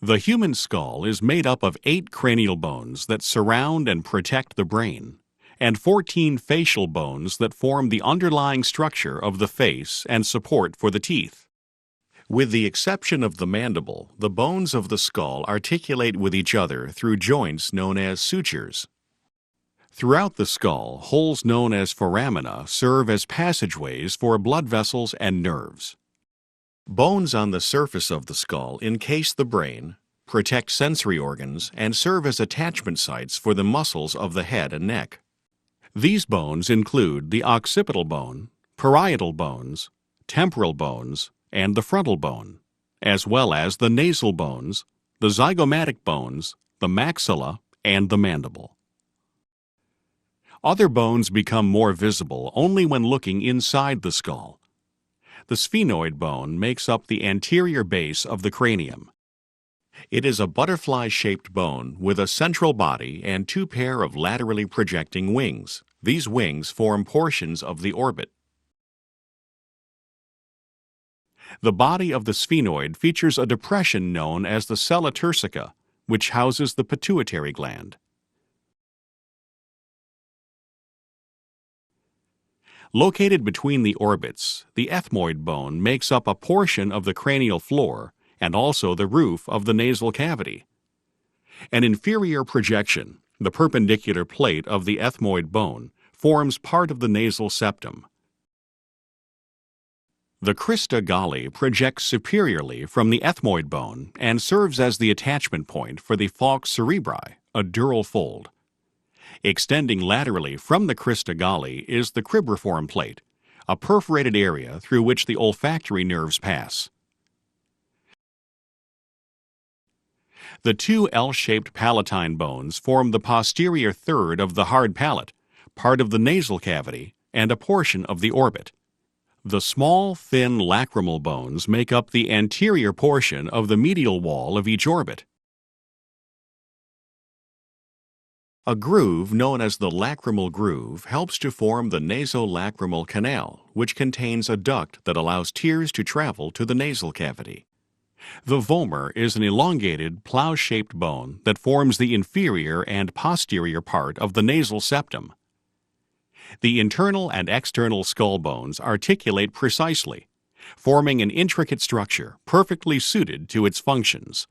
The human skull is made up of 8 cranial bones that surround and protect the brain, and 14 facial bones that form the underlying structure of the face and support for the teeth. With the exception of the mandible, the bones of the skull articulate with each other through joints known as sutures. Throughout the skull, holes known as foramina serve as passageways for blood vessels and nerves. Bones on the surface of the skull encase the brain, protect sensory organs, and serve as attachment sites for the muscles of the head and neck. These bones include the occipital bone, parietal bones, temporal bones, and the frontal bone, as well as the nasal bones, the zygomatic bones, the maxilla, and the mandible. Other bones become more visible only when looking inside the skull. The sphenoid bone makes up the anterior base of the cranium. It is a butterfly-shaped bone with a central body and 2 pair of laterally projecting wings. These wings form portions of the orbit. The body of the sphenoid features a depression known as the sella turcica, which houses the pituitary gland. Located between the orbits, the ethmoid bone makes up a portion of the cranial floor and also the roof of the nasal cavity. An inferior projection, the perpendicular plate of the ethmoid bone, forms part of the nasal septum. The crista galli projects superiorly from the ethmoid bone and serves as the attachment point for the falx cerebri, a dural fold. Extending laterally from the crista galli is the cribriform plate, a perforated area through which the olfactory nerves pass. The 2 L-shaped palatine bones form the posterior third of the hard palate, part of the nasal cavity, and a portion of the orbit. The small, thin lacrimal bones make up the anterior portion of the medial wall of each orbit. A groove known as the lacrimal groove helps to form the nasolacrimal canal, which contains a duct that allows tears to travel to the nasal cavity. The vomer is an elongated, plow-shaped bone that forms the inferior and posterior part of the nasal septum. The internal and external skull bones articulate precisely, forming an intricate structure perfectly suited to its functions.